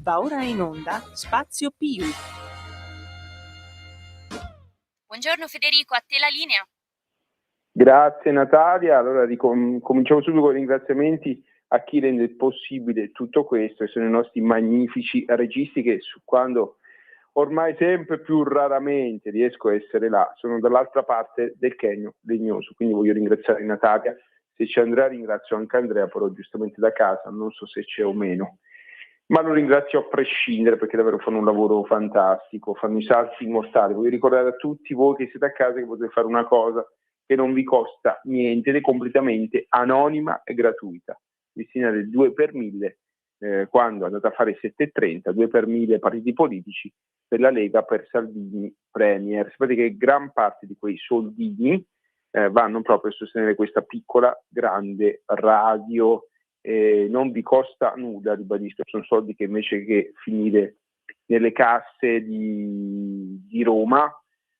Va ora in onda Spazio Più. Buongiorno Federico, a te la linea. Grazie Natalia, allora cominciamo subito con i ringraziamenti a chi rende possibile tutto questo, e sono i nostri magnifici registi che quando ormai sempre più raramente riesco a essere là, sono dall'altra parte del Chegno Legnoso, quindi voglio ringraziare Natalia, se c'è Andrea ringrazio anche Andrea, però giustamente da casa, non so se c'è o meno, ma lo ringrazio a prescindere perché davvero fanno un lavoro fantastico, fanno i salti mortali. Voglio ricordare a tutti voi che siete a casa che potete fare una cosa che non vi costa niente ed è completamente anonima e gratuita. Destinare 2 per 1000 quando andate a fare 7,30, 2 per 1000 partiti politici per la Lega, per Salvini Premier. Sapete che gran parte di quei soldini vanno proprio a sostenere questa piccola, grande radio. Non vi costa nulla, ribadisco, sono soldi che invece che finire nelle casse di Roma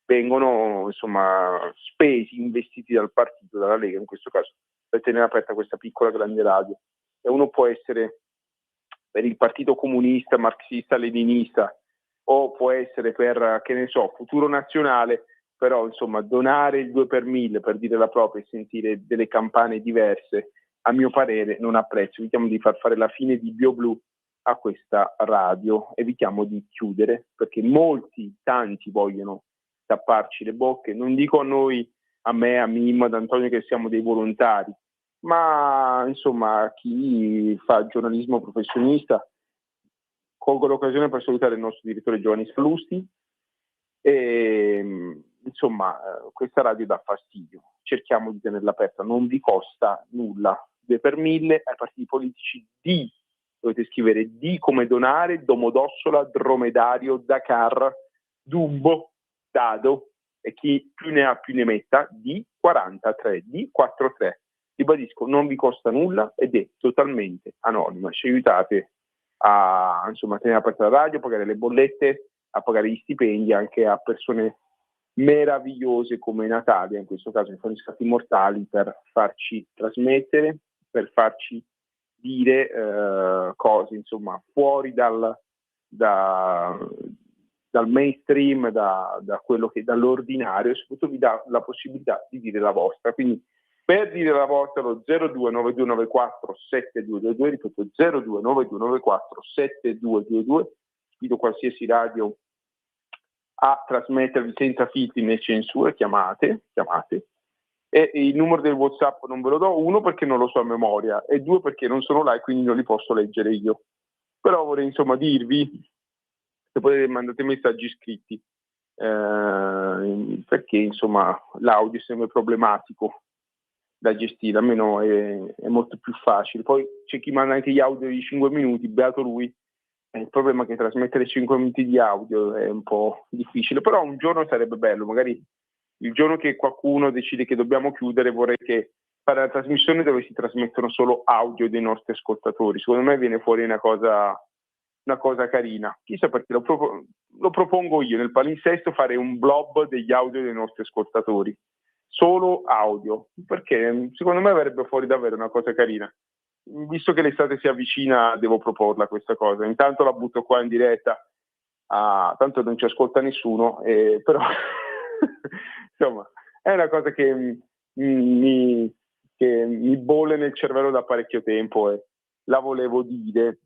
vengono insomma spesi, investiti dal partito, dalla Lega in questo caso, per tenere aperta questa piccola grande radio. E uno può essere per il partito comunista, marxista, leninista, o può essere per, che ne so, Futuro Nazionale, però insomma donare il 2 per 1000 per dire la propria e sentire delle campane diverse, a mio parere non ha prezzo. Evitiamo di far fare la fine di BioBlu a questa radio, evitiamo di chiudere, perché tanti vogliono tapparci le bocche, non dico a noi, a me, a Mimmo, ad Antonio che siamo dei volontari, ma insomma chi fa giornalismo professionista. Colgo l'occasione per salutare il nostro direttore Giovanni Sallusti e insomma questa radio dà fastidio, cerchiamo di tenerla aperta, non vi costa nulla. 2 per 1000 ai partiti politici dovete scrivere D come donare, Domodossola, Dromedario, Dakar, Dumbo, Dado, e chi più ne ha più ne metta, D43, D43. Ribadisco, non vi costa nulla ed è totalmente anonima. Ci aiutate a insomma tenere aperta la radio, a pagare le bollette, a pagare gli stipendi anche a persone meravigliose come Natalia, in questo caso che fanno i scatti mortali per farci trasmettere, per farci dire cose insomma fuori dal mainstream, da quello che dall'ordinario, e soprattutto vi dà la possibilità di dire la vostra. Quindi per dire la vostra lo 0292947222, ripeto 0292947222, sfido qualsiasi radio a trasmettervi senza filtri né censure, chiamate, e il numero del WhatsApp non ve lo do, 1 perché non lo so a memoria e 2 perché non sono là e quindi non li posso leggere io, però vorrei insomma dirvi se potete mandate messaggi scritti perché insomma l'audio sembra problematico da gestire, almeno è molto più facile. Poi c'è chi manda anche gli audio di 5 minuti, beato lui. Il problema è che trasmettere 5 minuti di audio è un po' difficile, però un giorno sarebbe bello, magari il giorno che qualcuno decide che dobbiamo chiudere, vorrei che fare la trasmissione dove si trasmettono solo audio dei nostri ascoltatori. Secondo me viene fuori una cosa carina. Chissà perché lo propongo io nel palinsesto, fare un blob degli audio dei nostri ascoltatori. Solo audio, perché secondo me verrebbe fuori davvero una cosa carina. Visto che l'estate si avvicina, devo proporla questa cosa. Intanto la butto qua in diretta, tanto non ci ascolta nessuno, però insomma è una cosa che mi bolle nel cervello da parecchio tempo e la volevo dire.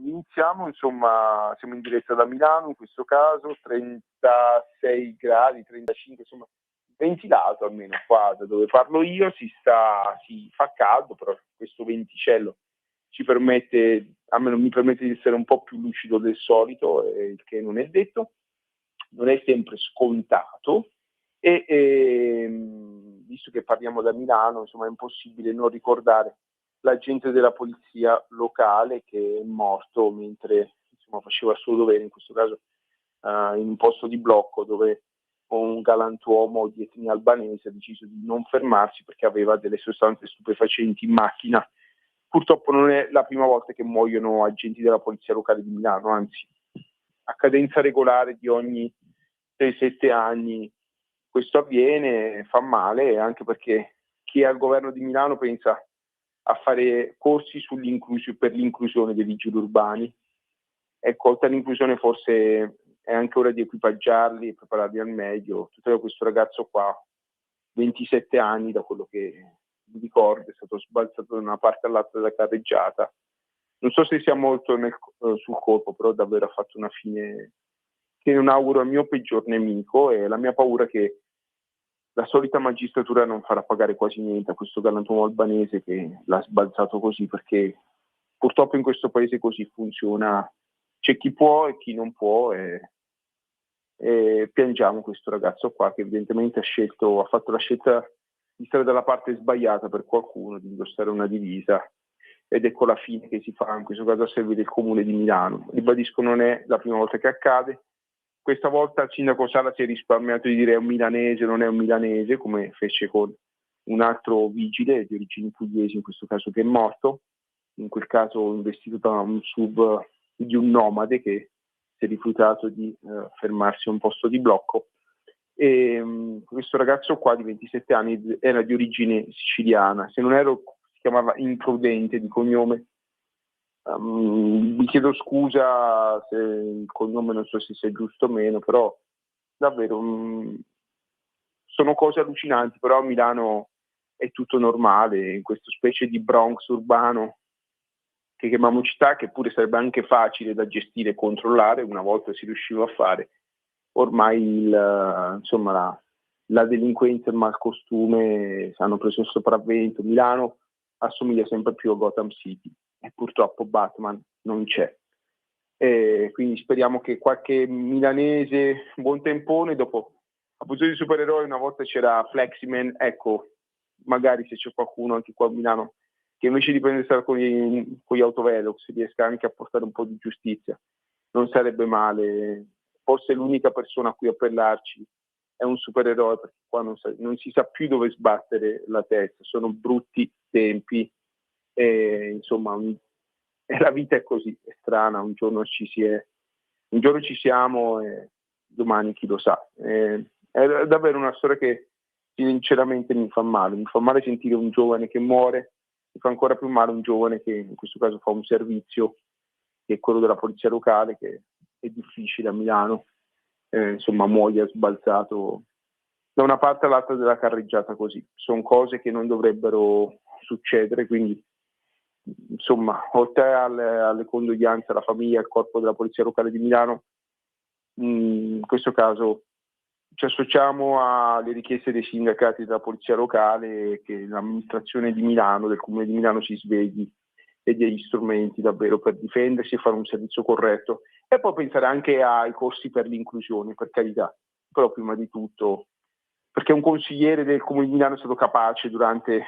Iniziamo, insomma, siamo in diretta da Milano in questo caso, 36 gradi, 35, insomma ventilato almeno qua da dove parlo io, si fa caldo, però questo venticello ci permette, almeno mi permette di essere un po' più lucido del solito, il che non è detto, non è sempre scontato e visto che parliamo da Milano, insomma è impossibile non ricordare l'agente della polizia locale che è morto mentre insomma faceva il suo dovere, in questo caso in un posto di blocco dove un galantuomo di etnia albanese ha deciso di non fermarsi perché aveva delle sostanze stupefacenti in macchina. Purtroppo non è la prima volta che muoiono agenti della polizia locale di Milano, anzi a cadenza regolare di ogni 6-7 anni questo avviene, fa male, anche perché chi è al governo di Milano pensa a fare corsi per l'inclusione dei vigili urbani. Ecco, oltre all'inclusione forse è anche ora di equipaggiarli e prepararli al meglio. Tutto questo ragazzo qua, 27 anni, da quello che mi ricordo, è stato sbalzato da una parte all'altra della carreggiata. Non so se sia molto sul colpo, però davvero ha fatto una fine che non auguro al mio peggior nemico, e la mia paura è che la solita magistratura non farà pagare quasi niente a questo galantuomo albanese che l'ha sbalzato così, perché purtroppo in questo paese così funziona. C'è chi può e chi non può, e piangiamo questo ragazzo qua che evidentemente ha fatto la scelta di stare dalla parte sbagliata per qualcuno, di indossare una divisa, ed ecco la fine che si fa, in questo caso a servire il comune di Milano. Ribadisco, non è la prima volta che accade. Questa volta il sindaco Sala si è risparmiato di dire è un milanese, non è un milanese, come fece con un altro vigile di origini pugliesi, in questo caso, che è morto, in quel caso investito da un sub di un nomade che si è rifiutato di fermarsi a un posto di blocco. E questo ragazzo qua di 27 anni era di origine siciliana, se non ero si chiamava Imprudente di cognome. Vi chiedo scusa se il cognome non so se sia giusto o meno, però davvero sono cose allucinanti. Però a Milano è tutto normale, in questa specie di Bronx urbano che chiamiamo città, che pure sarebbe anche facile da gestire e controllare, una volta si riusciva a fare. Ormai la delinquenza e il malcostume hanno preso il sopravvento. Milano assomiglia sempre più a Gotham City e purtroppo Batman non c'è. Quindi speriamo che qualche milanese buon tempone, dopo, a proposito di supereroi, una volta c'era Fleximan, ecco, magari se c'è qualcuno anche qua a Milano che invece di prendersela con gli autovelox riesca anche a portare un po' di giustizia, non sarebbe male. Forse l'unica persona a cui appellarci è un supereroe, perché qua non si sa più dove sbattere la testa, sono brutti tempi, e insomma la vita è così, è strana, un giorno ci siamo e domani chi lo sa. È davvero una storia che sinceramente mi fa male sentire un giovane che muore, mi fa ancora più male un giovane che in questo caso fa un servizio, che è quello della polizia locale, che è difficile a Milano, muoia sbalzato da una parte all'altra della carreggiata così. Sono cose che non dovrebbero succedere, quindi insomma, oltre alle condoglianze alla famiglia e al corpo della polizia locale di Milano, in questo caso ci associamo alle richieste dei sindacati della polizia locale, che l'amministrazione di Milano, del comune di Milano, si svegli e dia gli strumenti davvero per difendersi e fare un servizio corretto, e poi pensare anche ai corsi per l'inclusione, per carità, però prima di tutto perché un consigliere del comune di Milano è stato capace durante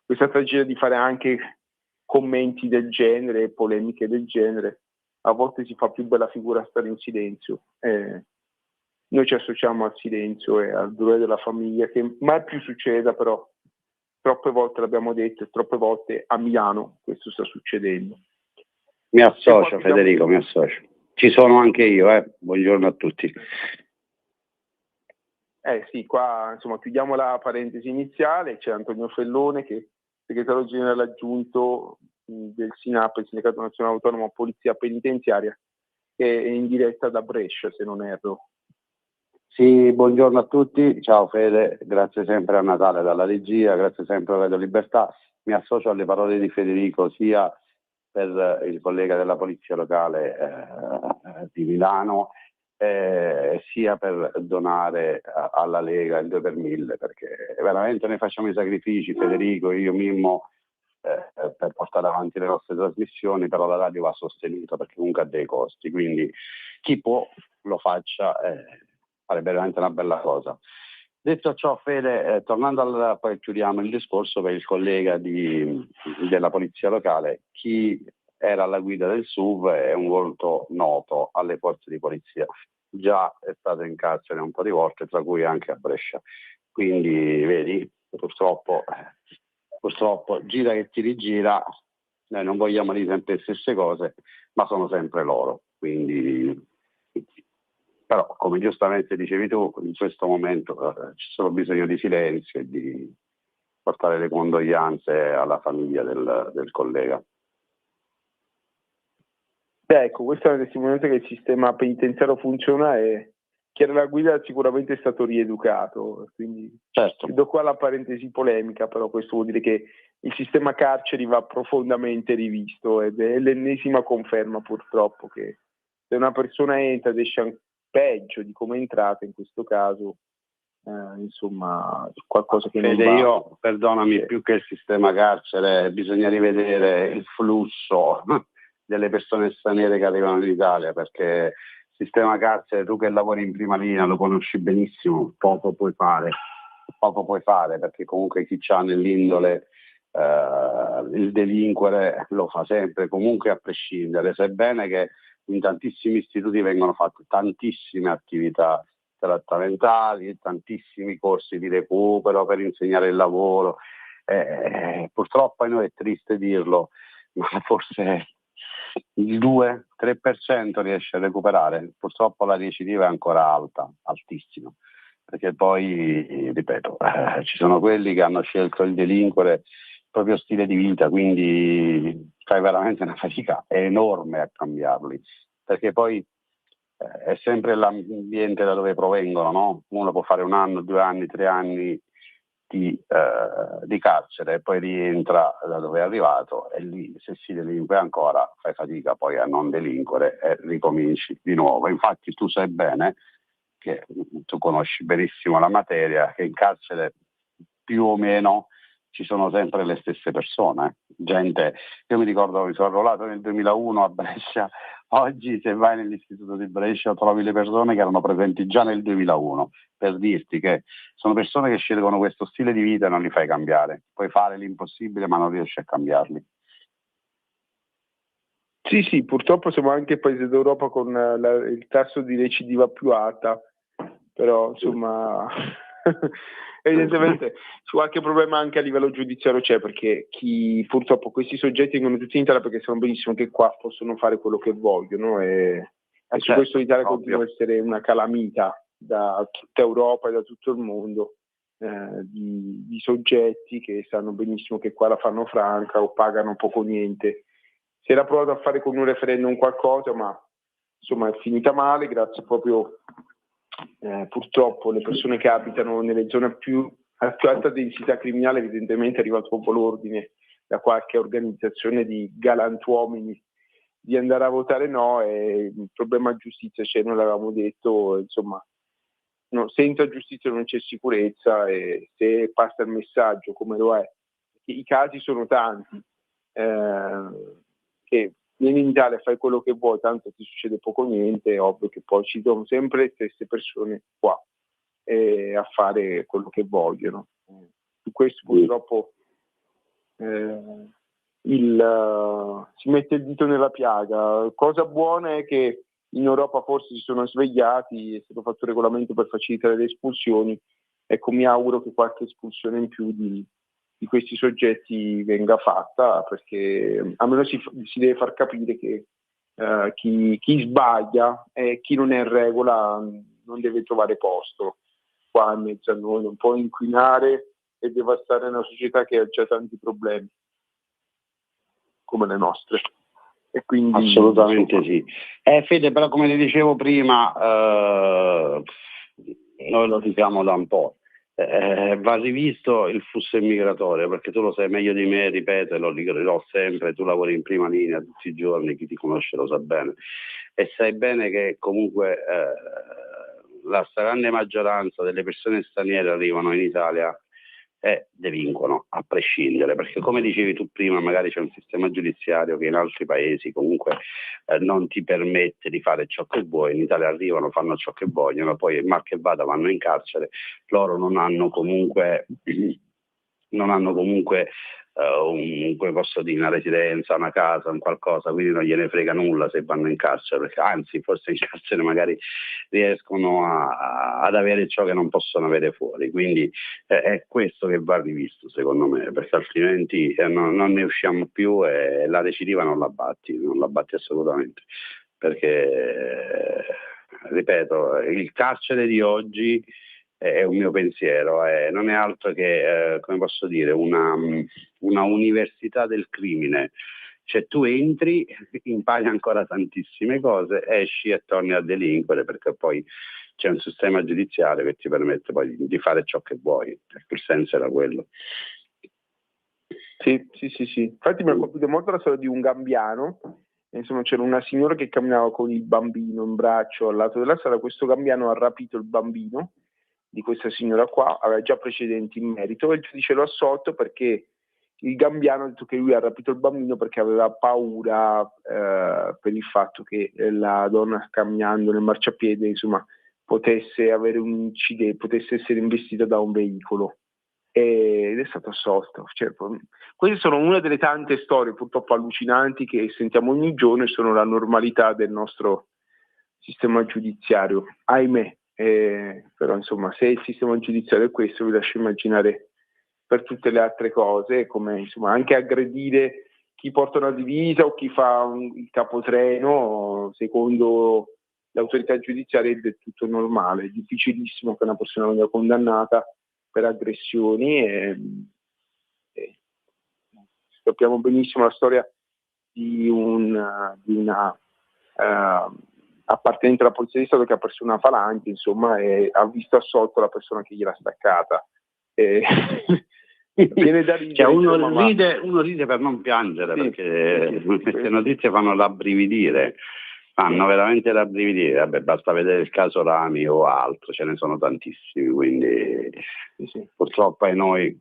questa tragedia di fare anche commenti del genere, polemiche del genere. A volte si fa più bella figura stare in silenzio. Noi ci associamo al silenzio e al dolore della famiglia, che mai più succeda, però troppe volte l'abbiamo detto e troppe volte a Milano questo sta succedendo. Mi associo, Federico, mi associo. Ci sono anche io, buongiorno a tutti. Sì, qua chiudiamo la parentesi iniziale. C'è Antonio Fellone, che è segretario generale aggiunto del SINAP, il Sindacato Nazionale Autonomo Polizia Penitenziaria, che è in diretta da Brescia, se non erro. Sì, buongiorno a tutti, ciao Fede, grazie sempre a Natale dalla regia, grazie sempre a Radio Libertà. Mi associo alle parole di Federico sia per il collega della Polizia Locale di Milano, sia per donare alla Lega il 2 per 1000, perché veramente noi facciamo i sacrifici, Federico, io, Mimmo, per portare avanti le nostre trasmissioni, però la radio va sostenuta perché comunque ha dei costi, quindi chi può lo faccia, farebbe veramente una bella cosa. Detto ciò, Fede, tornando poi chiudiamo il discorso per il collega della Polizia Locale. Chi era alla guida del SUV è un volto noto alle forze di polizia, già è stato in carcere un po' di volte, tra cui anche a Brescia, quindi vedi, purtroppo gira che ti rigira, noi non vogliamo dire sempre le stesse cose, ma sono sempre loro, quindi però come giustamente dicevi tu, in questo momento c'è solo bisogno di silenzio e di portare le condoglianze alla famiglia del collega. Ecco, questa è una testimonianza che il sistema penitenziario funziona e chi era la guida sicuramente è stato rieducato, quindi Certo. chiudo qua la parentesi polemica, però questo vuol dire che il sistema carceri va profondamente rivisto ed è l'ennesima conferma purtroppo che se una persona entra ed esce peggio di come è entrata in questo caso, insomma qualcosa che Fede, non va. io, perdonami, più che il sistema carcere bisogna rivedere il flusso delle persone straniere che arrivano in Italia, perché il sistema carcere, tu che lavori in prima linea lo conosci benissimo, poco puoi fare perché comunque chi c'ha nell'indole il delinquere lo fa sempre, comunque a prescindere, sebbene che in tantissimi istituti vengono fatte tantissime attività trattamentali, tantissimi corsi di recupero per insegnare il lavoro, purtroppo a noi è triste dirlo, ma forse il 2-3% riesce a recuperare, purtroppo la recidiva è ancora alta, altissima, perché poi, ripeto, ci sono quelli che hanno scelto il delinquere il proprio stile di vita, quindi fai veramente una fatica enorme a cambiarli, perché poi è sempre l'ambiente da dove provengono, no? Uno può fare 1 anno, 2 anni, 3 anni di carcere e poi rientra da dove è arrivato e lì se si delinque ancora fai fatica poi a non delinquere e ricominci di nuovo. Infatti tu sai bene che tu conosci benissimo la materia, che in carcere più o meno ci sono sempre le stesse persone, gente, io mi ricordo mi sono arruolato nel 2001 a Brescia, oggi se vai nell'istituto di Brescia trovi le persone che erano presenti già nel 2001, per dirti che sono persone che scelgono questo stile di vita e non li fai cambiare, puoi fare l'impossibile ma non riesci a cambiarli. Sì, purtroppo siamo anche il paese d'Europa con il tasso di recidiva più alta, però insomma evidentemente qualche problema anche a livello giudiziario c'è, perché purtroppo questi soggetti vengono tutti in Italia perché sanno benissimo che qua possono fare quello che vogliono e su questo l'Italia continua a essere una calamita da tutta Europa e da tutto il mondo, di soggetti che sanno benissimo che qua la fanno franca o pagano poco o niente. Si era provato a fare con un referendum qualcosa, ma insomma è finita male, grazie proprio purtroppo le persone che abitano nelle zone a più alta densità criminale, evidentemente è arrivato proprio l'ordine da qualche organizzazione di galantuomini di andare a votare no, e il problema giustizia c'è, noi l'avevamo detto, insomma no, senza giustizia non c'è sicurezza e se passa il messaggio come lo è, i casi sono tanti, che vieni in Italia, fai quello che vuoi, tanto ti succede poco o niente, è ovvio che poi ci sono sempre le stesse persone qua a fare quello che vogliono. Su questo purtroppo si mette il dito nella piaga. Cosa buona è che in Europa forse si sono svegliati, è stato fatto un regolamento per facilitare le espulsioni, ecco mi auguro che qualche espulsione in più di questi soggetti venga fatta, perché almeno si deve far capire che chi sbaglia e chi non è in regola non deve trovare posto qua in mezzo a noi, non può inquinare e devastare una società che ha già tanti problemi come le nostre. E quindi, assolutamente insomma, sì. Fede, però come ti dicevo prima, noi lo diciamo da un po', va rivisto il flusso immigratorio, perché tu lo sai meglio di me, ripeto, e lo dirò sempre, tu lavori in prima linea tutti i giorni, chi ti conosce lo sa bene, e sai bene che comunque la stragrande maggioranza delle persone straniere arrivano in Italia e delinquono a prescindere, perché come dicevi tu prima magari c'è un sistema giudiziario che in altri paesi comunque non ti permette di fare ciò che vuoi, in Italia arrivano, fanno ciò che vogliono, poi mal che vada vanno in carcere, loro non hanno comunque come posso dire, una residenza, una casa, un qualcosa, quindi non gliene frega nulla se vanno in carcere, perché anzi forse in carcere magari riescono ad avere ciò che non possono avere fuori, quindi è questo che va rivisto secondo me, perché altrimenti non ne usciamo più e la recidiva non la batti assolutamente, perché ripeto, il carcere di oggi è un mio pensiero, non è altro che, come posso dire, una università del crimine. Cioè tu entri, impari ancora tantissime cose, esci e torni a delinquere, perché poi c'è un sistema giudiziario che ti permette poi di fare ciò che vuoi. Il senso era quello. Sì. Infatti mi ha colpito molto la storia di un gambiano. Insomma, c'era una signora che camminava con il bambino in braccio al lato della strada. Questo gambiano ha rapito il bambino di questa signora qua, aveva già precedenti in merito, e il giudice lo ha assolto perché il gambiano ha detto che lui ha rapito il bambino perché aveva paura per il fatto che la donna camminando nel marciapiede, insomma, potesse avere un incidente, potesse essere investita da un veicolo, ed è stato assolto. Cioè, queste sono una delle tante storie purtroppo allucinanti che sentiamo ogni giorno e sono la normalità del nostro sistema giudiziario, ahimè. Però insomma, se il sistema giudiziario è questo, vi lascio immaginare per tutte le altre cose, come insomma anche aggredire chi porta una divisa o chi fa il capotreno, secondo l'autorità giudiziaria è del tutto normale. È difficilissimo che una persona venga condannata per aggressioni, e sappiamo benissimo la storia di una appartenente alla Polizia di Stato che ha perso una falange, insomma, e ha visto assolto la persona che gliel'ha staccata. Viene da ridere, cioè uno insomma, ride per non piangere, sì, perché sì. queste notizie fanno rabbrividire, fanno veramente rabbrividire. Vabbè, basta vedere il caso Rami o altro, ce ne sono tantissimi, quindi Sì. purtroppo a noi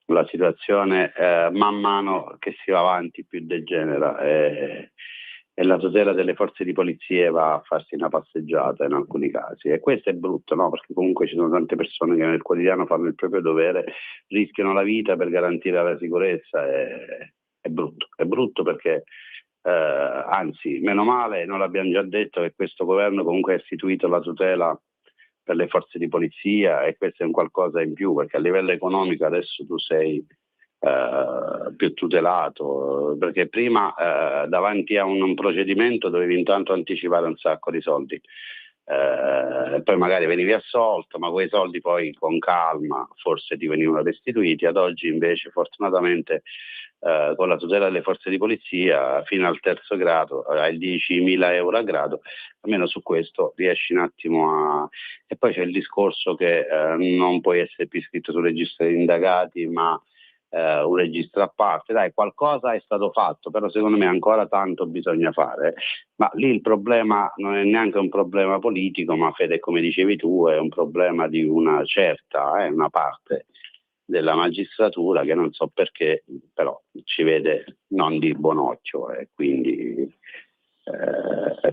la situazione man mano che si va avanti più degenera, e la tutela delle forze di polizia va a farsi una passeggiata in alcuni casi, e questo è brutto, no? Perché comunque ci sono tante persone che nel quotidiano fanno il proprio dovere, rischiano la vita per garantire la sicurezza. È brutto perché anzi, meno male, non l'abbiamo già detto, che questo governo comunque ha istituito la tutela per le forze di polizia, e questo è un qualcosa in più, perché a livello economico adesso tu sei più tutelato, perché prima davanti a un procedimento dovevi intanto anticipare un sacco di soldi, e poi magari venivi assolto, ma quei soldi poi con calma forse ti venivano restituiti. Ad oggi invece fortunatamente con la tutela delle forze di polizia fino al terzo grado, ai 10.000 euro a grado, almeno su questo riesci un attimo a... E poi c'è il discorso che non puoi essere più iscritto sul registro degli indagati, ma un registro a parte. Dai, qualcosa è stato fatto, però secondo me ancora tanto bisogna fare. Ma lì il problema non è neanche un problema politico, ma Fede, come dicevi tu, è un problema di una certa, una parte della magistratura che non so perché, però ci vede non di buon occhio, e quindi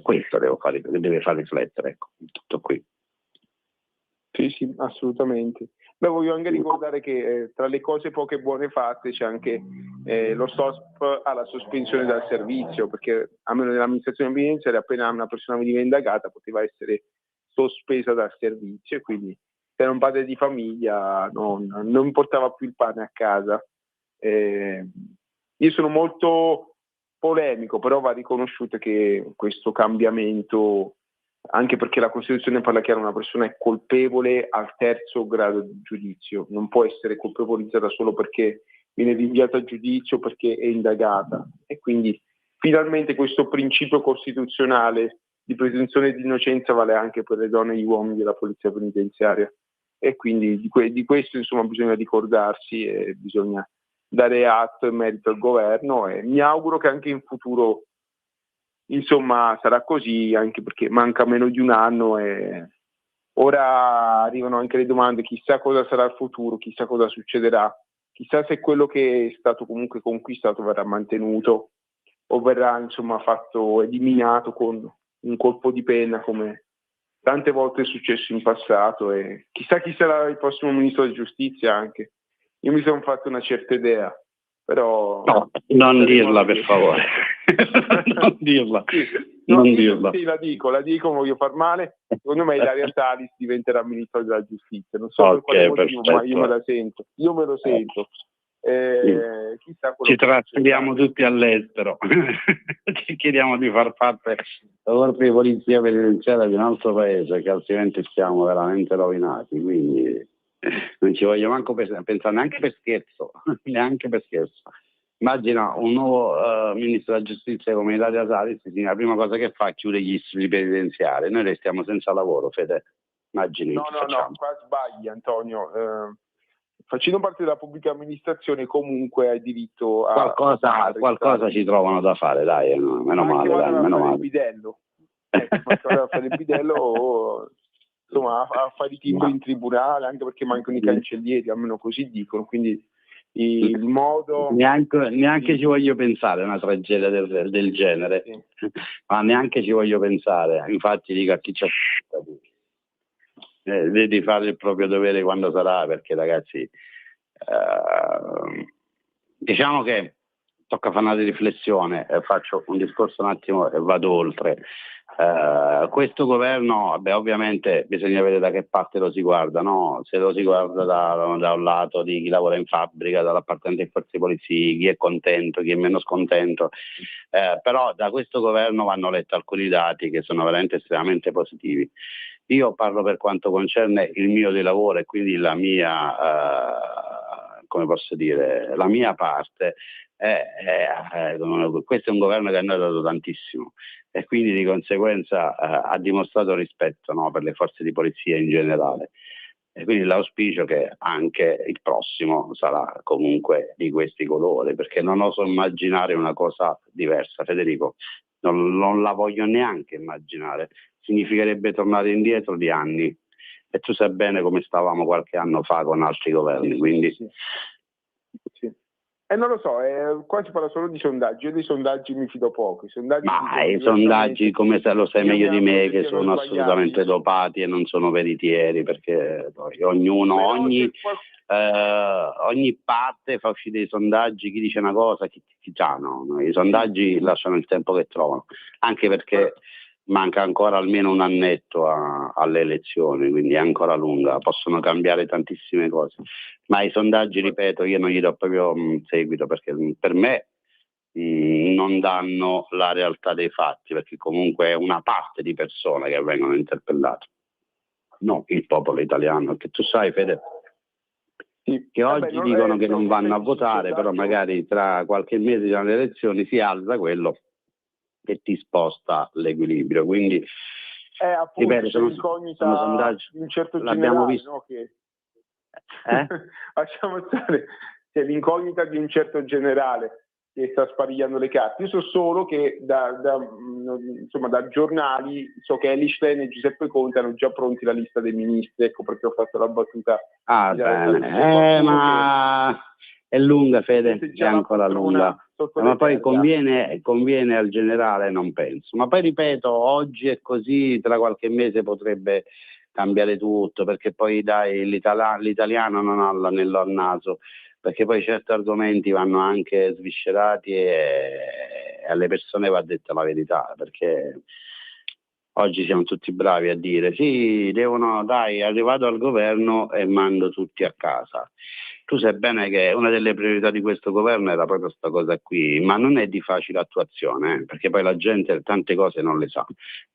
questo deve far riflettere, ecco, tutto qui. Sì, assolutamente. Beh, voglio anche ricordare che tra le cose poche buone fatte c'è anche lo stop alla sospensione dal servizio, perché almeno nell'amministrazione penitenziaria appena una persona veniva indagata poteva essere sospesa dal servizio, e quindi se era un padre di famiglia non portava più il pane a casa. Io sono molto polemico, però va riconosciuto che questo cambiamento, anche perché la Costituzione parla chiaro, una persona è colpevole al terzo grado di giudizio, non può essere colpevolizzata solo perché viene rinviata a giudizio, perché è indagata, e quindi finalmente questo principio costituzionale di presunzione di innocenza vale anche per le donne e gli uomini della polizia penitenziaria, e quindi di questo insomma bisogna ricordarsi e bisogna dare atto e merito al governo, e mi auguro che anche in futuro insomma sarà così, anche perché manca meno di un anno e ora arrivano anche le domande: chissà cosa sarà il futuro, chissà cosa succederà, chissà se quello che è stato comunque conquistato verrà mantenuto o verrà insomma fatto eliminato con un colpo di penna, come tante volte è successo in passato, e chissà chi sarà il prossimo ministro di giustizia anche. Io mi sono fatto una certa idea, però... No, non dirla per favore. Non dirla. Non dirla. Sì, la dico, voglio far male. Secondo me Ilaria Salis diventerà ministro della giustizia. Non so per quale motivo, ma io me la sento. Io me lo sento. chissà quello ci che trasferiamo succederà. tutti all'estero, ci chiediamo di far parte del corpo di polizia penitenziaria di un altro paese, che altrimenti siamo veramente rovinati, quindi non ci voglio manco pensare neanche per scherzo, neanche per scherzo. Immagina un nuovo ministro della giustizia come Ilaria Salis, la prima cosa che fa è chiudere gli istituti penitenziari, noi restiamo senza lavoro, Fede, immagini No, che facciamo. qua sbagli, Antonio. Facendo parte della pubblica amministrazione comunque hai diritto a... Qualcosa ci trovano da fare, dai, no, meno male, dai, meno male. Il bidello. A fare il bidello o insomma a fare i timbri in tribunale, anche perché mancano i cancellieri, almeno così dicono, quindi il modo... Neanche ci voglio pensare a una tragedia del genere, sì. Ma neanche ci voglio pensare, infatti dico a chi ci aspetta di fare il proprio dovere quando sarà, perché ragazzi diciamo che tocca fare una riflessione, faccio un discorso un attimo e vado oltre. Questo governo, ovviamente bisogna vedere da che parte lo si guarda, no? Se lo si guarda da un lato di chi lavora in fabbrica, dall'appartenente ai forze di polizia, chi è contento, chi è meno scontento, però da questo governo vanno letti alcuni dati che sono veramente estremamente positivi. Io parlo per quanto concerne il mio di lavoro e quindi la mia, come posso dire, la mia parte. Questo è un governo che a noi ha dato tantissimo e quindi di conseguenza ha dimostrato rispetto, no, per le forze di polizia in generale, e quindi l'auspicio che anche il prossimo sarà comunque di questi colori, perché non oso immaginare una cosa diversa, Federico, non la voglio neanche immaginare, significherebbe tornare indietro di anni e tu sai bene come stavamo qualche anno fa con altri governi, quindi sì. Non lo so, qua si parla solo di sondaggi, io dei sondaggi mi fido poco. I sondaggi, come se lo sai meglio di me, che sono assolutamente dopati e non sono veritieri, perché poi ogni parte fa uscire dei sondaggi, chi dice una cosa, chi no. I sondaggi lasciano il tempo che trovano, anche perché manca ancora almeno un annetto alle elezioni, quindi è ancora lunga, possono cambiare tantissime cose, ma i sondaggi, ripeto, io non gli do proprio seguito, perché per me non danno la realtà dei fatti, perché comunque è una parte di persone che vengono interpellate, no il popolo italiano, che tu sai, Fede, che oggi dicono che non vanno a votare, però magari tra qualche mese dalle elezioni si alza quello che ti sposta l'equilibrio, quindi ripeto, sono sondaggi di un certo l'abbiamo generale, visto, no? Lasciamo stare, c'è l'incognita di un certo generale che sta sparigliando le carte. Io so solo che da giornali so che Elishlen e Giuseppe Conte hanno già pronti la lista dei ministri, ecco perché ho fatto la battuta. Bene, ma è lunga, Fede, è ancora lunga. Ma poi conviene al generale, non penso. Ma poi ripeto, oggi è così, tra qualche mese potrebbe cambiare tutto, perché poi dai, l'italiano non ha l'anello al naso, perché poi certi argomenti vanno anche sviscerati e alle persone va detta la verità, perché oggi siamo tutti bravi a dire sì, è arrivato al governo e mando tutti a casa. Tu sai bene che una delle priorità di questo governo era proprio questa cosa qui, ma non è di facile attuazione, perché poi la gente tante cose non le sa,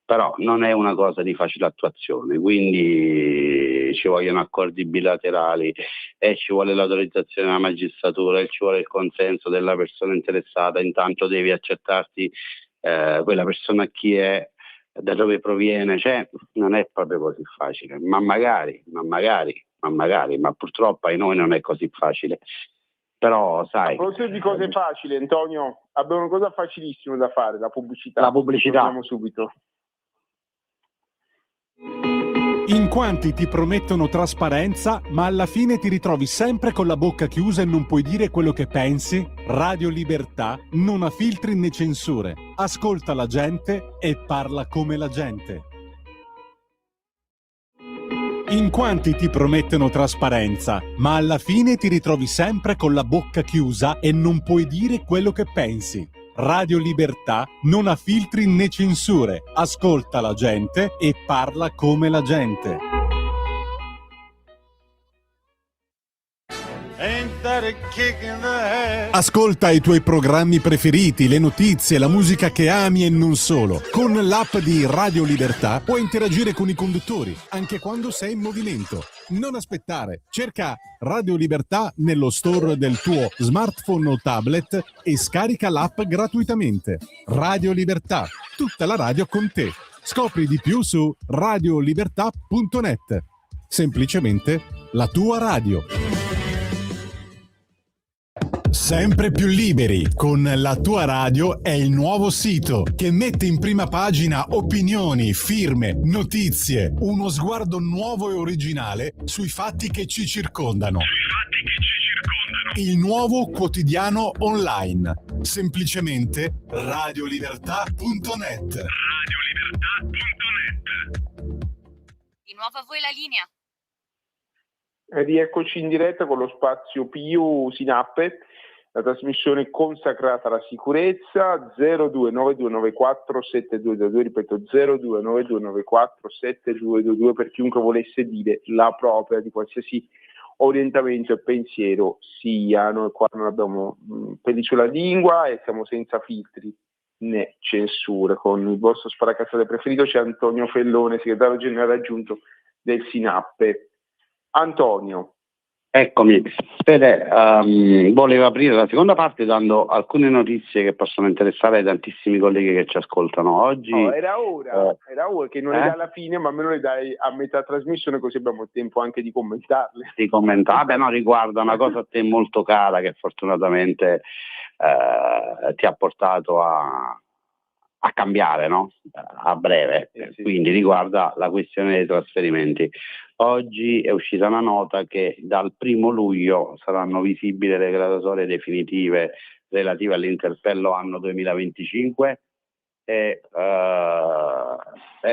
però non è una cosa di facile attuazione, quindi ci vogliono accordi bilaterali e ci vuole l'autorizzazione della magistratura e ci vuole il consenso della persona interessata, intanto devi accertarti quella persona chi è, da dove proviene, cioè non è proprio così facile, ma purtroppo ai noi non è così facile. Però sai, a proposito di cose facili, Antonio, abbiamo una cosa facilissima da fare, la pubblicità. Torniamo subito. In quanti ti promettono trasparenza, ma alla fine ti ritrovi sempre con la bocca chiusa e non puoi dire quello che pensi? Radio Libertà non ha filtri né censure. Ascolta la gente e parla come la gente. In quanti ti promettono trasparenza, ma alla fine ti ritrovi sempre con la bocca chiusa e non puoi dire quello che pensi? Radio Libertà non ha filtri né censure. Ascolta la gente e parla come la gente. Ain't that Ascolta i tuoi programmi preferiti, le notizie, la musica che ami e non solo. Con l'app di Radio Libertà puoi interagire con i conduttori, anche quando sei in movimento. Non aspettare, cerca Radio Libertà nello store del tuo smartphone o tablet e scarica l'app gratuitamente. Radio Libertà, tutta la radio con te. Scopri di più su radiolibertà.net. Semplicemente la tua radio. Sempre più liberi con La Tua Radio è il nuovo sito che mette in prima pagina opinioni, firme, notizie, uno sguardo nuovo e originale sui fatti che ci circondano. Il nuovo quotidiano online. Semplicemente radiolibertà.net. Di nuovo a voi la linea. Rieccoci in diretta con lo spazio PIU Sinappe, la trasmissione consacrata alla sicurezza. 0292947222, ripeto 0292947222 per chiunque volesse dire la propria di qualsiasi orientamento e pensiero sia. Noi qua non abbiamo peli sulla lingua e siamo senza filtri né censure. Con il vostro sparacazzate preferito c'è Antonio Fellone, segretario generale aggiunto del Sinappe. Antonio. Eccomi, Fede, volevo aprire la seconda parte dando alcune notizie che possono interessare ai tantissimi colleghi che ci ascoltano oggi. Era ora che non le dai alla fine, ma almeno le dai a metà trasmissione, così abbiamo tempo anche di commentarle. Di commentare, no, riguarda una cosa a te molto cara che fortunatamente ti ha portato a cambiare, no? A breve, sì. Quindi riguarda la questione dei trasferimenti. Oggi è uscita una nota che dal 1° luglio saranno visibili le graduatorie definitive relative all'interpello anno 2025 e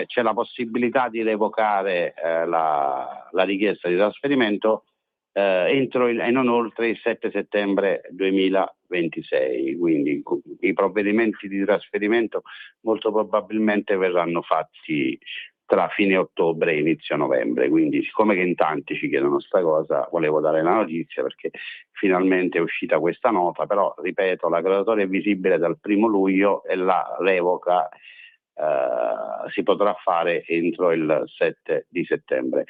c'è la possibilità di revocare la richiesta di trasferimento entro e non oltre il 7 settembre 2026, quindi i provvedimenti di trasferimento molto probabilmente verranno fatti tra fine ottobre e inizio novembre, quindi siccome che in tanti ci chiedono sta cosa, volevo dare la notizia perché finalmente è uscita questa nota, però ripeto, la graduatoria è visibile dal 1° luglio e la revoca si potrà fare entro il 7 di settembre.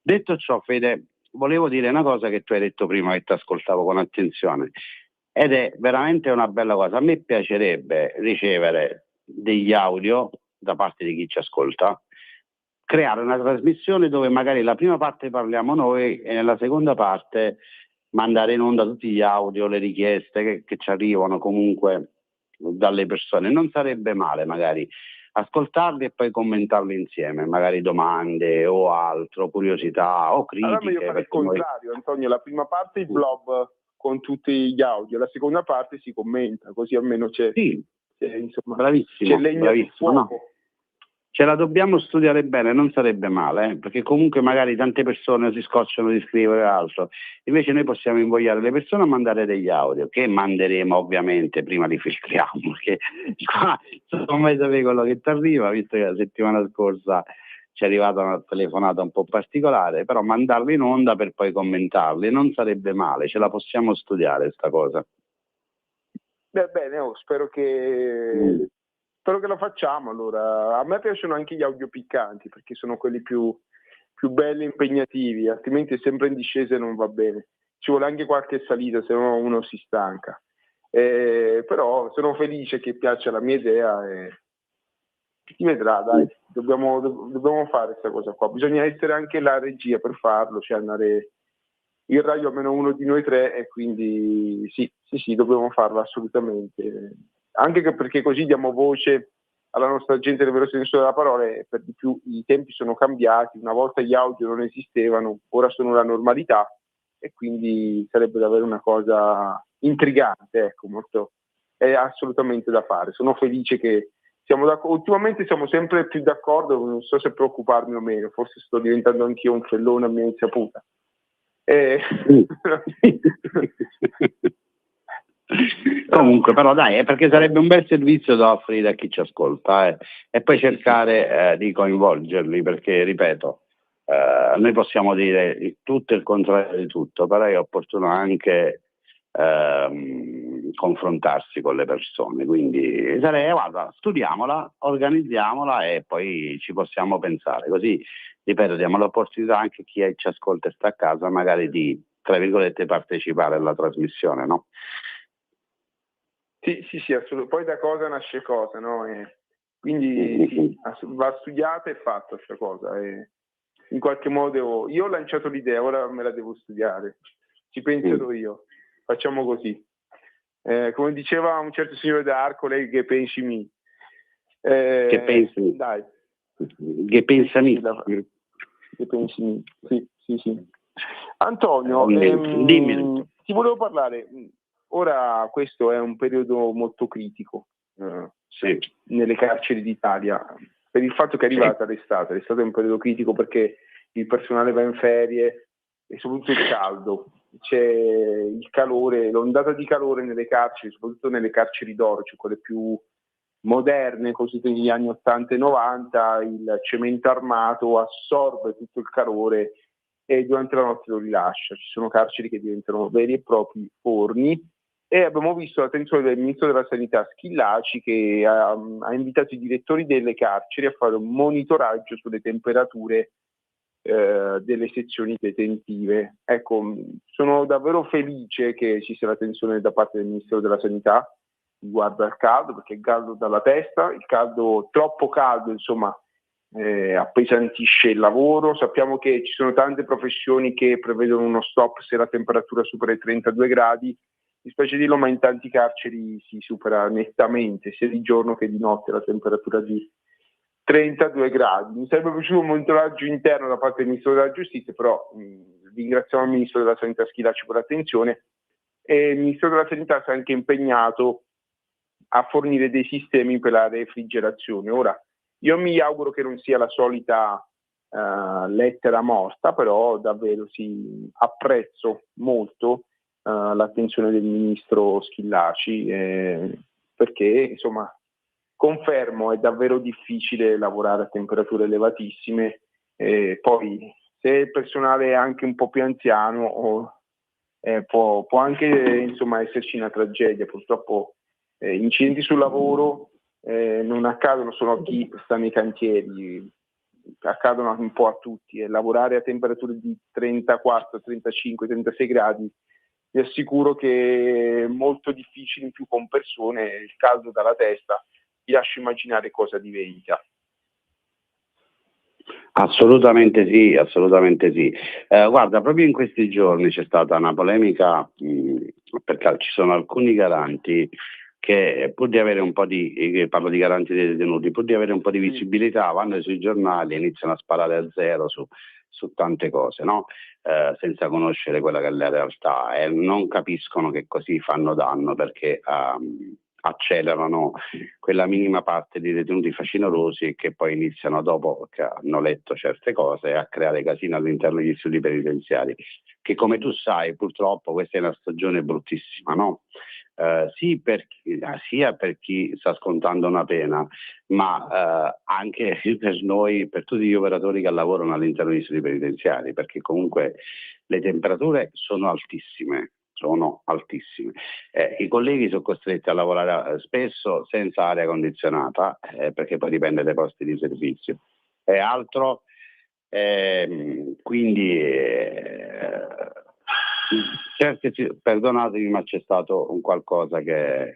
Detto ciò, Fede, volevo dire una cosa che tu hai detto prima, che ti ascoltavo con attenzione, ed è veramente una bella cosa. A me piacerebbe ricevere degli audio da parte di chi ci ascolta, creare una trasmissione dove magari la prima parte parliamo noi e nella seconda parte mandare in onda tutti gli audio, le richieste che ci arrivano comunque dalle persone. Non sarebbe male magari ascoltarli e poi commentarli insieme, magari domande o altro, curiosità o critiche. Allora meglio fare il contrario, Antonio, la prima parte il blog con tutti gli audio, la seconda parte si commenta, così almeno c'è, insomma, bravissimo, c'è legno sul fuoco. No. Ce la dobbiamo studiare bene, non sarebbe male, perché comunque magari tante persone si scocciano di scrivere altro, invece noi possiamo invogliare le persone a mandare degli audio, che manderemo ovviamente, prima li filtriamo, perché qua non mai sapere quello che ti arriva, visto che la settimana scorsa ci è arrivata una telefonata un po' particolare, però mandarli in onda per poi commentarli non sarebbe male, ce la possiamo studiare sta cosa. Bene, spero che lo facciamo. Allora, a me piacciono anche gli audio piccanti perché sono quelli più belli e impegnativi, altrimenti sempre in discesa non va bene, ci vuole anche qualche salita, se no uno si stanca. Però sono felice che piaccia la mia idea e si vedrà, dai, dobbiamo fare questa cosa qua, bisogna essere anche la regia per farlo, cioè andare in radio almeno uno di noi tre, e quindi sì, dobbiamo farlo assolutamente, anche perché così diamo voce alla nostra gente nel vero senso della parola, e per di più i tempi sono cambiati, una volta gli audio non esistevano, ora sono la normalità, e quindi sarebbe davvero una cosa intrigante, ecco, molto, è assolutamente da fare. Sono felice che ultimamente siamo sempre più d'accordo, non so se preoccuparmi o meno, forse sto diventando anch'io un fellone a mia insaputa. Comunque però dai, perché sarebbe un bel servizio da offrire a chi ci ascolta, e poi cercare di coinvolgerli, perché ripeto, noi possiamo dire tutto e il contrario di tutto, però è opportuno anche confrontarsi con le persone, quindi guarda, studiamola, organizziamola e poi ci possiamo pensare, così ripeto, diamo l'opportunità anche a chi ci ascolta e sta a casa magari di, tra virgolette, partecipare alla trasmissione, no? Sì, assolutamente. Poi da cosa nasce cosa, no? Quindi sì, va studiata e fatta questa cosa. In qualche modo io ho lanciato l'idea, ora me la devo studiare. Ci penserò io. Facciamo così. Come diceva un certo signore d'Arcole, che pensi mi. Che pensi? Dai. Che pensami? Che pensi mi. Sì. Antonio, dimmi. ti volevo parlare. Ora questo è un periodo molto critico nelle carceri d'Italia, per il fatto che è arrivata l'estate. L'estate è un periodo critico perché il personale va in ferie e soprattutto il caldo. C'è il calore, l'ondata di calore nelle carceri, soprattutto nelle carceri d'oro, cioè quelle più moderne, così negli anni 80 e 90, il cemento armato assorbe tutto il calore e durante la notte lo rilascia. Ci sono carceri che diventano veri e propri forni e abbiamo visto l'attenzione del ministro della Sanità Schillaci, che ha invitato i direttori delle carceri a fare un monitoraggio sulle temperature delle sezioni detentive. Ecco, sono davvero felice che ci sia l'attenzione da parte del Ministero della Sanità riguardo al caldo, perché il caldo dalla testa, il caldo troppo caldo, insomma, appesantisce il lavoro. Sappiamo che ci sono tante professioni che prevedono uno stop se la temperatura supera i 32 gradi, mi spiace dirlo, ma in tanti carceri si supera nettamente, sia di giorno che di notte, la temperatura di 32 gradi. Mi sarebbe piaciuto un monitoraggio interno da parte del Ministro della Giustizia, però ringraziamo il Ministro della Sanità Schillaci per l'attenzione, e il Ministro della Sanità si è anche impegnato a fornire dei sistemi per la refrigerazione. Ora, io mi auguro che non sia la solita lettera morta, però davvero apprezzo molto l'attenzione del Ministro Schillaci, perché insomma confermo, è davvero difficile lavorare a temperature elevatissime, poi se il personale è anche un po' più anziano può anche insomma esserci una tragedia. Purtroppo incidenti sul lavoro non accadono solo a chi sta nei cantieri, accadono un po' a tutti, e lavorare a temperature di 34, 35, 36 gradi vi assicuro che è molto difficile, in più con persone, il caldo dalla testa ti lascio immaginare cosa diventa. Assolutamente sì, assolutamente sì. Guarda, proprio in questi giorni c'è stata una polemica perché ci sono alcuni garanti che, pur di avere un po' parlo di garanti dei detenuti, pur di avere un po' di visibilità, vanno sui giornali e iniziano a sparare a zero su tante cose, no? Senza conoscere quella che è la realtà, e non capiscono che così fanno danno, perché accelerano quella minima parte di detenuti facinorosi che poi iniziano, dopo che hanno letto certe cose, a creare casino all'interno degli istituti penitenziari, che, come tu sai, purtroppo questa è una stagione bruttissima, no? Sia per chi sta scontando una pena, ma anche per noi, per tutti gli operatori che lavorano all'interno degli istituti penitenziari, perché comunque le temperature sono altissime. I colleghi sono costretti a lavorare spesso senza aria condizionata, perché poi dipende dai posti di servizio e altro, quindi perdonatemi, ma c'è stato un qualcosa che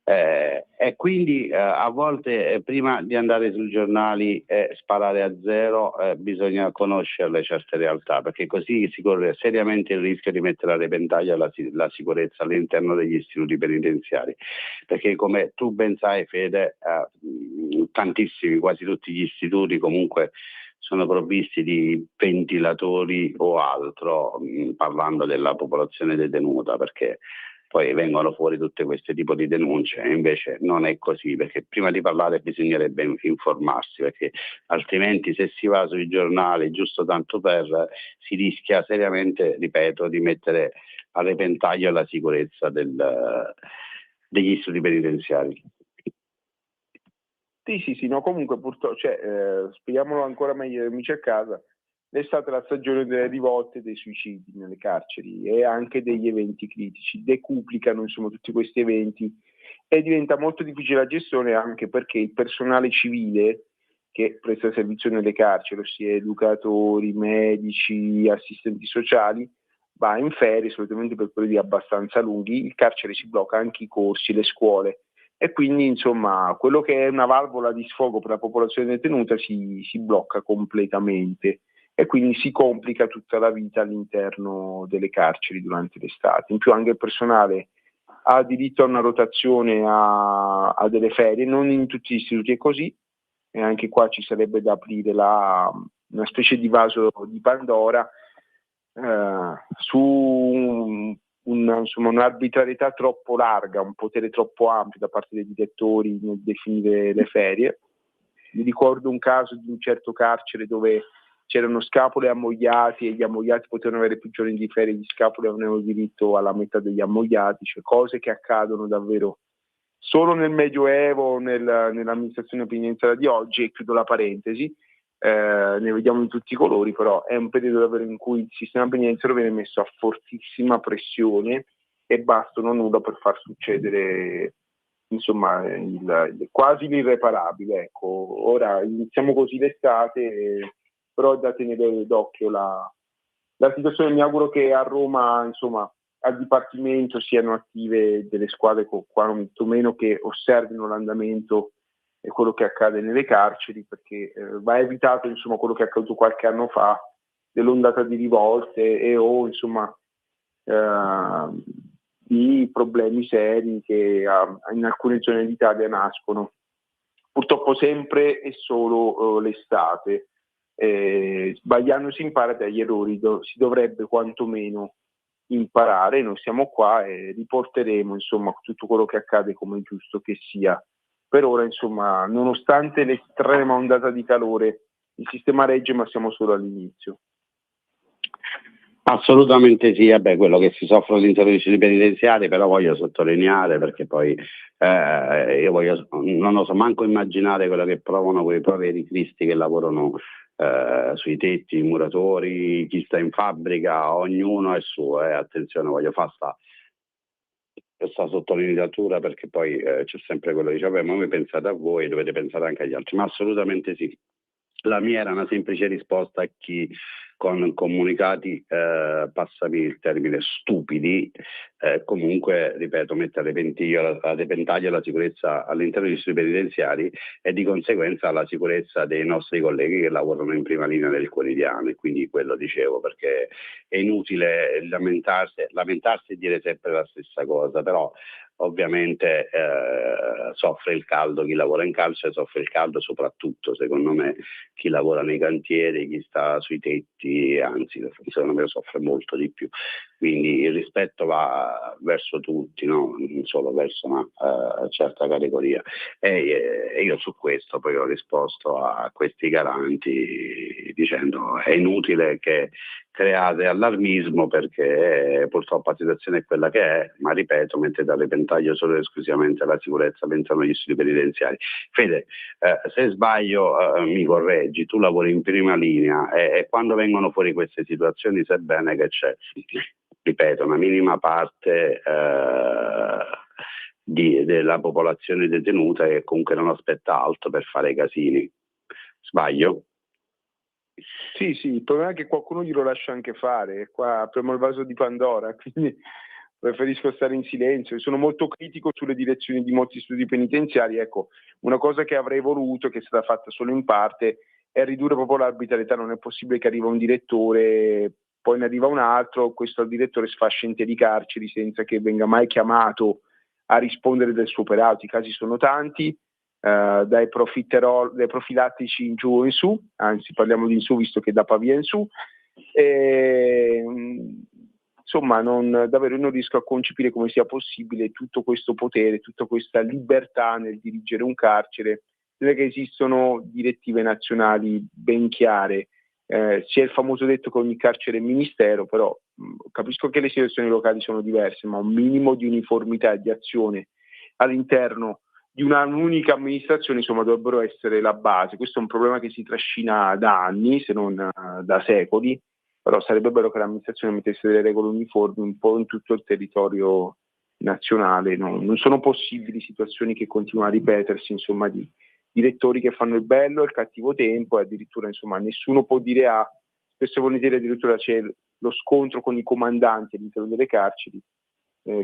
e quindi a volte prima di andare sui giornali e sparare a zero bisogna conoscerle certe realtà, perché così si corre seriamente il rischio di mettere a repentaglio la sicurezza all'interno degli istituti penitenziari, perché, come tu ben sai, Fede, tantissimi, quasi tutti gli istituti comunque sono provvisti di ventilatori o altro, parlando della popolazione detenuta, perché poi vengono fuori tutte queste tipo di denunce, e invece non è così, perché prima di parlare bisognerebbe informarsi, perché altrimenti, se si va sui giornali giusto tanto per, si rischia seriamente, ripeto, di mettere a repentaglio la sicurezza degli istituti penitenziari. Sì, no, comunque purtroppo, spieghiamolo ancora meglio ai amici a casa, l'estate è la stagione delle rivolte e dei suicidi nelle carceri e anche degli eventi critici. Decuplicano insomma tutti questi eventi e diventa molto difficile la gestione, anche perché il personale civile che presta servizio nelle carceri, ossia educatori, medici, assistenti sociali, va in ferie solitamente per periodi abbastanza lunghi, il carcere si blocca, anche i corsi, le scuole, e quindi insomma quello che è una valvola di sfogo per la popolazione detenuta si blocca completamente e quindi si complica tutta la vita all'interno delle carceri durante l'estate. In più anche il personale ha diritto a una rotazione, a delle ferie, non in tutti gli istituti è così, e anche qua ci sarebbe da aprire una specie di vaso di Pandora su un'arbitrarietà troppo larga, un potere troppo ampio da parte dei direttori nel definire le ferie. Mi ricordo un caso di un certo carcere dove c'erano scapole e ammogliati, e gli ammogliati potevano avere più giorni di ferie, gli scapoli avevano diritto alla metà degli ammogliati, cioè cose che accadono davvero solo nel Medioevo, nell'amministrazione penitenziaria di oggi, e chiudo la parentesi, ne vediamo in tutti i colori, però è un periodo davvero in cui il sistema penitenziario viene messo a fortissima pressione e bastano nulla per far succedere insomma quasi l'irreparabile. Ecco, ora iniziamo così l'estate, però è da tenere d'occhio la situazione. Mi auguro che a Roma insomma al Dipartimento siano attive delle squadre quantomeno che osservino l'andamento e quello che accade nelle carceri, perché va evitato insomma quello che è accaduto qualche anno fa, dell'ondata di rivolte o insomma di problemi seri che in alcune zone d'Italia nascono purtroppo sempre e solo l'estate. Sbagliando si impara, dagli errori si dovrebbe quantomeno imparare. Noi siamo qua e riporteremo insomma tutto quello che accade come è giusto che sia. Per ora insomma, nonostante l'estrema ondata di calore, il sistema regge, ma siamo solo all'inizio. Assolutamente sì, quello che si soffre all'interno dei istituti penitenziari, però voglio sottolineare, perché poi non oso manco immaginare quello che provano quei poveri cristi che lavorano sui tetti, i muratori, chi sta in fabbrica, ognuno è suo. Attenzione, voglio fare questa sottolineatura, perché poi c'è sempre quello che dice ma voi pensate a voi, dovete pensare anche agli altri, ma assolutamente sì. La mia era una semplice risposta a chi con comunicati, passami il termine, stupidi, comunque, ripeto, mette a repentaglio la sicurezza all'interno degli istituti penitenziari e di conseguenza la sicurezza dei nostri colleghi che lavorano in prima linea del quotidiano. E quindi quello dicevo, perché è inutile lamentarsi e dire sempre la stessa cosa, però ovviamente soffre il caldo chi lavora in carcere, soffre il caldo soprattutto secondo me chi lavora nei cantieri, chi sta sui tetti, anzi secondo me soffre molto di più. Quindi il rispetto va verso tutti, no? Non solo verso una certa categoria, e io su questo poi ho risposto a questi garanti dicendo è inutile che create allarmismo, perché purtroppo la situazione è quella che è, ma ripeto, mettete a repentaglio solo ed esclusivamente la sicurezza all'interno degli istituti penitenziari. Fede, se sbaglio mi correggi, tu lavori in prima linea e quando vengono fuori queste situazioni, sebbene che c'è, ripeto, una minima parte della popolazione detenuta che comunque non aspetta altro per fare i casini. Sbaglio? Sì, il problema è che qualcuno glielo lascia anche fare. Qua apriamo il vaso di Pandora, quindi preferisco stare in silenzio. Sono molto critico sulle direzioni di molti istituti penitenziari. Ecco, una cosa che avrei voluto, che è stata fatta solo in parte, è ridurre proprio l'arbitrarietà. Non è possibile che arriva un direttore, poi ne arriva un altro, questo direttore sfascia interi carceri senza che venga mai chiamato a rispondere del suo operato. I casi sono tanti. Dai profilattici in giù o in su, anzi parliamo di in su visto che da Pavia in su, insomma davvero non riesco a concepire come sia possibile tutto questo potere, tutta questa libertà nel dirigere un carcere, che esistono direttive nazionali ben chiare. C'è il famoso detto che ogni carcere è ministero, però capisco che le situazioni locali sono diverse, ma un minimo di uniformità e di azione all'interno di un'unica amministrazione, insomma, dovrebbero essere la base. Questo è un problema che si trascina da anni, se non da secoli, però sarebbe bello che l'amministrazione mettesse delle regole uniformi un po' in tutto il territorio nazionale. No? Non sono possibili situazioni che continuano a ripetersi, insomma, di direttori che fanno il bello e il cattivo tempo, e addirittura, insomma, nessuno può dire A. Spesso e volentieri addirittura c'è lo scontro con i comandanti all'interno delle carceri,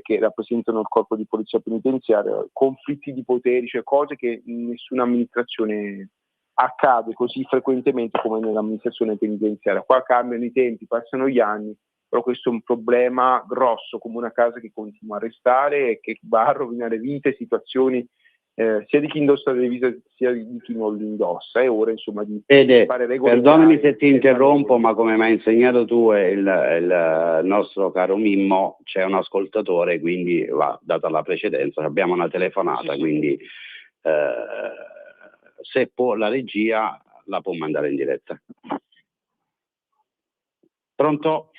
che rappresentano il corpo di polizia penitenziaria, conflitti di poteri, cioè cose che in nessuna amministrazione accade così frequentemente come nell'amministrazione penitenziaria. Qua cambiano i tempi, passano gli anni, però questo è un problema grosso, come una casa che continua a restare e che va a rovinare vite, situazioni, sia di chi indossa le divise sia di chi non le indossa. È ora, insomma, di fare regole. Perdonami se ti interrompo, ma come mi hai insegnato tu e il nostro caro Mimmo, c'è un ascoltatore, quindi va data la precedenza, abbiamo una telefonata, sì. Quindi se può la regia la può mandare in diretta. Pronto?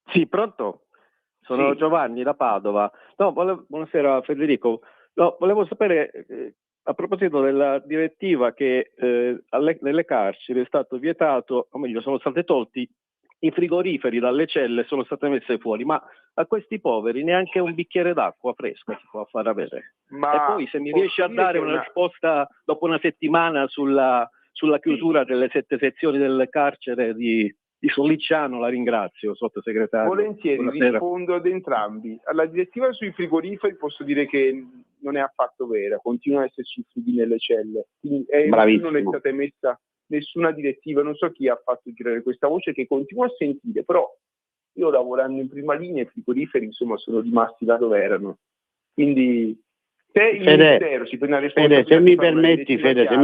Sì, pronto? Sono Sì. Giovanni da Padova. No, buonasera Federico. No, volevo sapere, a proposito della direttiva che nelle carceri è stato vietato, o meglio, sono stati tolti i frigoriferi dalle celle, sono state messe fuori, ma a questi poveri neanche un bicchiere d'acqua fresca si può far avere. E poi se mi riesci a dare una risposta dopo una settimana sulla chiusura delle 7 sezioni del carcere di Sollicciano, la ringrazio, sottosegretario. Volentieri, Buonasera. rispondo ad entrambi. Alla direttiva sui frigoriferi posso dire che non è affatto vera, continuano ad esserci frighi nelle celle, quindi non è stata emessa nessuna direttiva. Non so chi ha fatto girare questa voce, che continuo a sentire, però io, lavorando in prima linea, i frigoriferi, insomma, sono rimasti là dove erano. Quindi se il Ministero si prende la responsabilità, se mi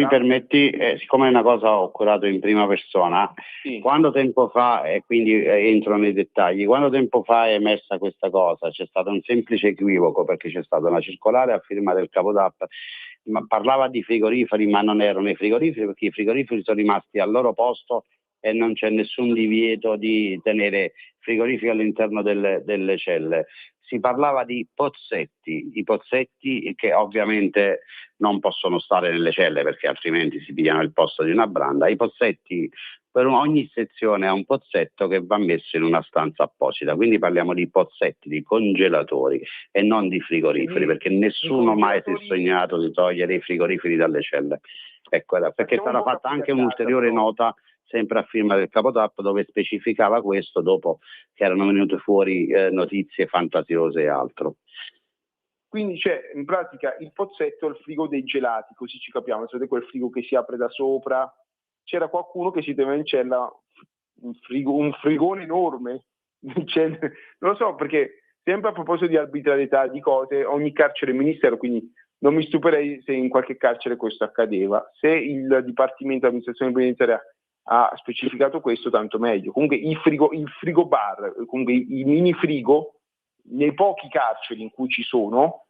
permetti, siccome è una cosa ho curato in prima persona, sì. Quando tempo fa, e quindi entro nei dettagli, quando tempo fa è emersa questa cosa, c'è stato un semplice equivoco, perché c'è stata una circolare a firma del capo DAP, ma parlava di frigoriferi, ma non erano i frigoriferi, perché i frigoriferi sono rimasti al loro posto e non c'è nessun divieto di tenere frigoriferi all'interno delle celle. Si parlava di pozzetti, i pozzetti che ovviamente non possono stare nelle celle perché altrimenti si pigliano il posto di una branda. I pozzetti, per ogni sezione ha un pozzetto che va messo in una stanza apposita, quindi parliamo di pozzetti, di congelatori e non di frigoriferi, perché nessuno mai si è sognato di togliere i frigoriferi dalle celle. Ecco, perché è stata fatta anche un'ulteriore nota sempre a firma del capo DAP, dove specificava questo dopo che erano venute fuori notizie fantasiose e altro. Quindi c'è in pratica il pozzetto, il frigo dei gelati, così ci capiamo, sapete quel frigo che si apre da sopra. C'era qualcuno che si teneva in cella un frigone enorme, non lo so, perché sempre a proposito di arbitrarietà di cose, ogni carcere è ministero, quindi non mi stupirei se in qualche carcere questo accadeva. Se il Dipartimento dell'Amministrazione Penitenziaria ha specificato questo, tanto meglio. Comunque il frigo bar, comunque i mini frigo, nei pochi carceri in cui ci sono,